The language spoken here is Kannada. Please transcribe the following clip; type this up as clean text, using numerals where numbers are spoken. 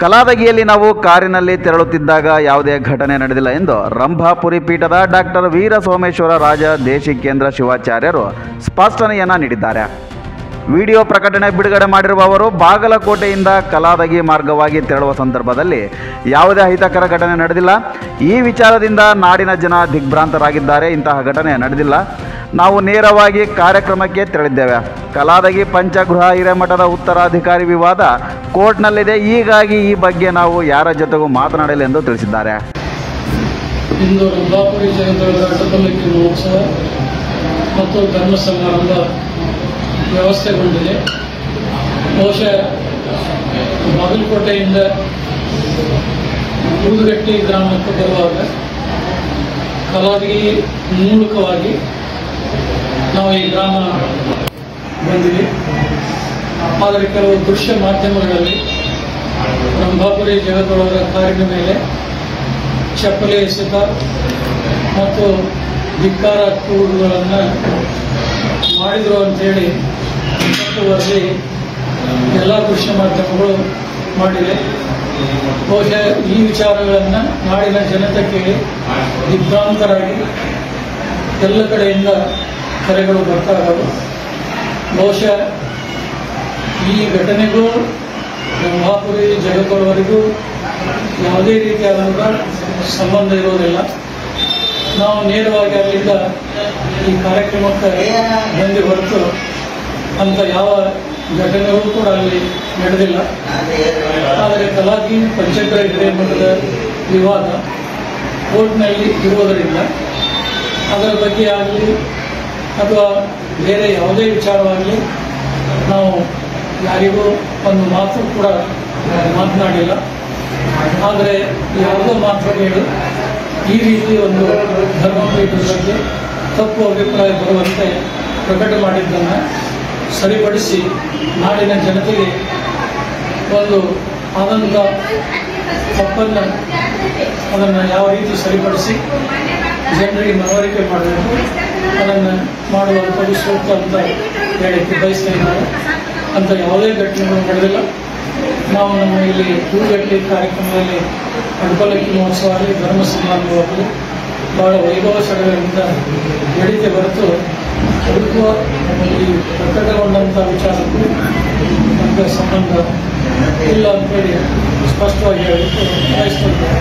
ಕಲಾದಗಿಯಲ್ಲಿ ನಾವು ಕಾರಿನಲ್ಲಿ ತೆರಳುತ್ತಿದ್ದಾಗ ಯಾವುದೇ ಘಟನೆ ನಡೆದಿಲ್ಲ ಎಂದು ರಂಭಾಪುರಿ ಪೀಠದ ಡಾಕ್ಟರ್ ವೀರ ಸೋಮೇಶ್ವರ ರಾಜ ದೇಶಿಕೇಂದ್ರ ಶಿವಾಚಾರ್ಯರು ಸ್ಪಷ್ಟನೆಯನ್ನು ನೀಡಿದ್ದಾರೆ. ವಿಡಿಯೋ ಪ್ರಕಟಣೆ ಬಿಡುಗಡೆ ಮಾಡಿರುವ ಅವರು ಬಾಗಲಕೋಟೆಯಿಂದ ಕಲಾದಗಿ ಮಾರ್ಗವಾಗಿ ತೆರಳುವ ಸಂದರ್ಭದಲ್ಲಿ ಯಾವುದೇ ಅಹಿತಕರ ಘಟನೆ ನಡೆದಿಲ್ಲ. ಈ ವಿಚಾರದಿಂದ ನಾಡಿನ ಜನ ದಿಗ್ಭ್ರಾಂತರಾಗಿದ್ದಾರೆ. ಇಂತಹ ಘಟನೆ ನಡೆದಿಲ್ಲ. ನಾವು ನೇರವಾಗಿ ಕಾರ್ಯಕ್ರಮಕ್ಕೆ ತೆರಳಿದ್ದೇವೆ. ಕಲಾದಗಿ ಪಂಚಗೃಹ ಹಿರೇಮಠದ ಉತ್ತರಾಧಿಕಾರಿ ವಿವಾದ ಕೋರ್ಟ್ನಲ್ಲಿದೆ. ಹೀಗಾಗಿ ಈ ಬಗ್ಗೆ ನಾವು ಯಾರ ಜೊತೆಗೂ ಮಾತನಾಡಿಲ್ಲ ಎಂದು ತಿಳಿಸಿದ್ದಾರೆ. ಇಂದು ರಂಭಾಪುರಿ ಜಯಂತಿ ಅಡ್ಡಪಲ್ಲಕ್ಕಿ ಮಹೋತ್ಸವ ಮತ್ತು ಧರ್ಮ ಸಮಾರಂಭ ವ್ಯವಸ್ಥೆಗೊಂಡಿದೆ. ಬಹುಶಃ ಬಾಗಲಕೋಟೆಯಿಂದ ಊರುಗಟ್ಟಿ ಗ್ರಾಮಕ್ಕೆ ಬರುವಾಗ ಕಲಾದಗಿ ಮೂಲಕವಾಗಿ ನಾವು ಈ ಗ್ರಾಮ ಬಂದಿವೆ. ಆದರೆ ಕೆಲವು ದೃಶ್ಯ ಮಾಧ್ಯಮಗಳಲ್ಲಿ ರಂಭಾಪುರಿ ಜಗತ್ತೊಳಗ ಕಾರಿನ ಮೇಲೆ ಚಪ್ಪಲಿ ಎಸೆತ ಮತ್ತು ಧಿಕ್ಕಾರ ಕೂಗುಗಳನ್ನು ಮಾಡಿದರು ಅಂತೇಳಿ ವರದಿ ಎಲ್ಲ ದೃಶ್ಯ ಮಾಧ್ಯಮಗಳು ಮಾಡಿವೆ. ಬಹುಶಃ ಈ ವಿಚಾರಗಳನ್ನು ನಾಡಿನ ಜನತೆ ಕೇಳಿ ದಿಗ್ಭ್ರಾಂತರಾಗಿ ಎಲ್ಲ ಕಡೆಯಿಂದ ಕರೆಗಳು ಬರ್ತಾ ಇದ್ದಾವೆ. ಬಹುಶಃ ಈ ಘಟನೆಗೂ ರಂಭಾಪುರಿ ಜಗತ್ತವರೆಗೂ ಯಾವುದೇ ರೀತಿಯಾದಂಥ ಸಂಬಂಧ ಇರೋದಿಲ್ಲ. ನಾವು ನೇರವಾಗಿ ಅಲ್ಲಿಂದ ಈ ಕಾರ್ಯಕ್ರಮಕ್ಕೆ ಬಂದು ಹೊರತು ಅಂತ ಯಾವ ಘಟನೆಗಳು ಕೂಡ ಅಲ್ಲಿ ನಡೆದಿಲ್ಲ. ಆದರೆ ಕಲಾದಗಿ ಪಂಚಗೃಹ ಹಿರೇಮಠದ ವಿವಾದ ಕೋರ್ಟ್ನಲ್ಲಿ ಇರುವುದರಿಂದ ಅದರ ಬಗ್ಗೆ ಆಗಲಿ ಅಥವಾ ಬೇರೆ ಯಾವುದೇ ವಿಚಾರವಾಗಲಿ ನಾವು ಯಾರಿಗೂ ಒಂದು ಮಾತು ಕೂಡ ಮಾತನಾಡಿಲ್ಲ. ಆದರೆ ಯಾವುದೋ ಮಾತು ಹೇಳಿ ಈ ರೀತಿ ಒಂದು ಧರ್ಮಪೀಠದ ಬಗ್ಗೆ ತಪ್ಪು ಅಭಿಪ್ರಾಯ ಬರುವಂತೆ ಪ್ರಕಟ ಮಾಡಿದ್ದನ್ನು ಸರಿಪಡಿಸಿ ನಾಡಿನ ಜನತೆಗೆ ಒಂದು ಆನಂದ ತಪ್ಪನ್ನು ಅದನ್ನು ಯಾವ ರೀತಿ ಸರಿಪಡಿಸಿ ಜನರಿಗೆ ಮನವರಿಕೆ ಮಾಡಬೇಕು ಅದನ್ನು ಮಾಡುವಂಥದ್ದು ಸೂಕ್ತ ಅಂತ ಹೇಳಕ್ಕೆ ಬಯಸ್ತಾ ಇದ್ದಾರೆ. ಅಂತ ಯಾವುದೇ ಘಟನೆಗಳು ನಡೆದಿಲ್ಲ. ನಾವು ನಮ್ಮ ಇಲ್ಲಿ ಊರುಗಟ್ಟಿ ಕಾರ್ಯಕ್ರಮದಲ್ಲಿ ಅಡ್ಡಪಲ್ಲಕ್ಕಿ ಮಹೋತ್ಸವ ಆಗಲಿ ಧರ್ಮ ಸಮಾರಂಭವಾಗಲಿ ಬಹಳ ವೈಭವ ಸಡಗರದಿಂದ ನಡೀತೆ ಹೊರತು ಅದಕ್ಕೂ ಈ ಪ್ರಕಟಗೊಂಡಂಥ ವಿಚಾರಕ್ಕೂ ನಮಗೆ ಸಂಬಂಧ ಇಲ್ಲ ಅಂತೇಳಿ ಸ್ಪಷ್ಟವಾಗಿ ಹೇಳಲಿಕ್ಕೆ ಬಯಸ್ತಾ ಇದ್ದಾರೆ.